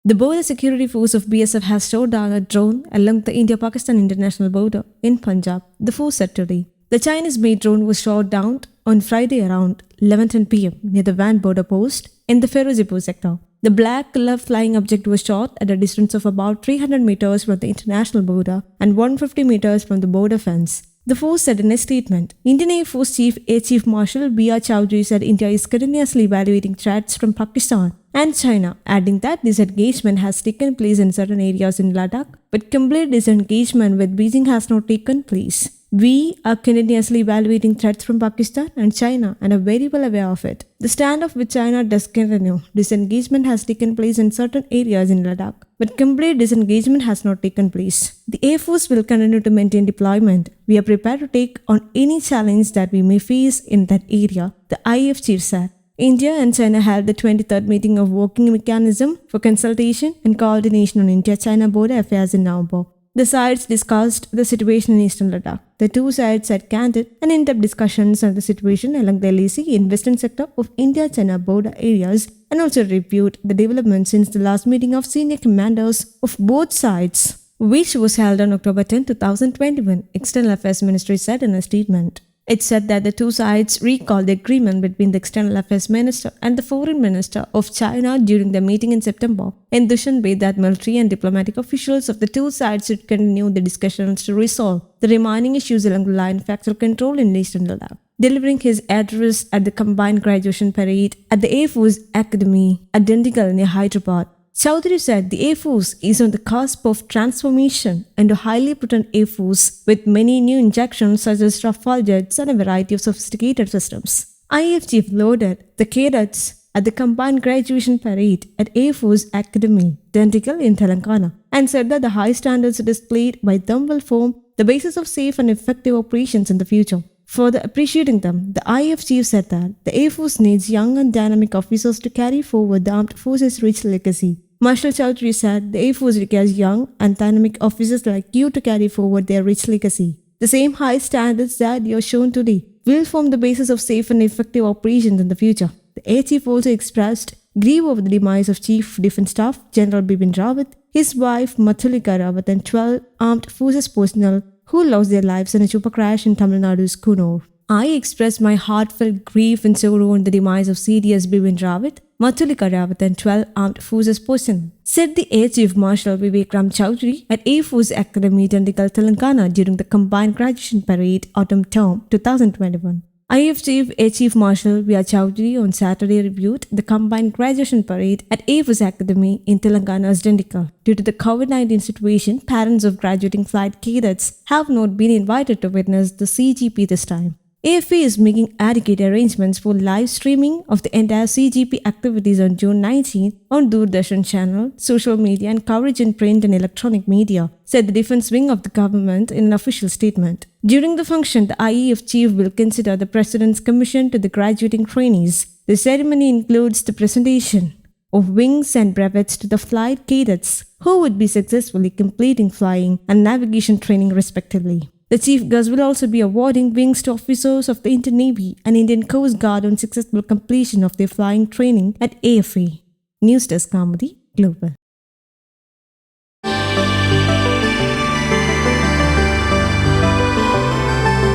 The Border Security Force of BSF has shot down a drone along the India-Pakistan international border in Punjab, the force said today. The Chinese-made drone was shot down on Friday around 11:10 p.m. near the Van border post in the Ferozepur sector. The black flying object was shot at a distance of about 300 meters from the international border and 150 meters from the border fence. The force said in a statement. Indian Air Force Chief Air Chief Marshal B.R. Chowdhury said India is continuously evaluating threats from Pakistan and China, adding that disengagement has taken place in certain areas in Ladakh, but complete disengagement with Beijing has not taken place. We are continuously evaluating threats from Pakistan and China and are very well aware of it. The standoff with China does continue. Disengagement has taken place in certain areas in Ladakh, but complete disengagement has not taken place. The Air Force will continue to maintain deployment. We are prepared to take on any challenge that we may face in that area, the IAF chief said. India and China held the 23rd meeting of Working Mechanism for Consultation and Coordination on India-China Border Affairs in November. The sides discussed the situation in eastern Ladakh. The two sides had candid and in-depth discussions on the situation along the LAC in western sector of India-China border areas and also reviewed the developments since the last meeting of senior commanders of both sides, which was held on October 10, 2021, External Affairs Ministry said in a statement. It said that the two sides recalled the agreement between the External Affairs Minister and the Foreign Minister of China during their meeting in September in Dushanbe that military and diplomatic officials of the two sides should continue the discussions to resolve the remaining issues along the line of actual control in eastern Ladakh. Delivering his address at the combined graduation parade at the Air Force Academy at Dundigal near Hyderabad, Chowdhury said the Air Force is on the cusp of transformation into a highly potent Air Force with many new injections such as Rafale jets and a variety of sophisticated systems. IAF chief loaded the cadets at the combined graduation parade at Air Force Academy, Dundigal in Telangana, and said that the high standards displayed by them will form the basis of safe and effective operations in the future. Further appreciating them, the IAF chief said that the Air Force needs young and dynamic officers to carry forward the armed forces' rich legacy. Marshal Chowdhury said the Air Force requires young and dynamic officers like you to carry forward their rich legacy. The same high standards that you are shown today will form the basis of safe and effective operations in the future. The Air Chief also expressed grief over the demise of Chief Defence Staff General Bipin Rawat, his wife Mathulika Rawat and 12 armed forces personnel who lost their lives in a super crash in Tamil Nadu's Coonoor. I express my heartfelt grief and sorrow on the demise of CDS Bipin Rawat, Mathulika Rawat and 12 armed forces personnel, said the Air Chief Marshal Vivek Ram Chowdhury at Air Force Academy, Dundigal, Telangana during the combined graduation parade autumn term 2021. IAF Chief Air Chief Marshal V.R. Chowdhury on Saturday reviewed the combined graduation parade at Air Force Academy in Telangana's Dundigal. Due to the COVID-19 situation, parents of graduating flight cadets have not been invited to witness the CGP this time. AFA is making adequate arrangements for live streaming of the entire CGP activities on June 19 on Doordarshan channel, social media and coverage in print and electronic media, said the defense wing of the government in an official statement. During the function, the IAF chief will consider the President's commission to the graduating trainees. The ceremony includes the presentation of wings and brevets to the flight cadets who would be successfully completing flying and navigation training respectively. The Chief Guest will also be awarding wings to officers of the Indian Navy and Indian Coast Guard on successful completion of their flying training at AFA. News Desk Comedy Global.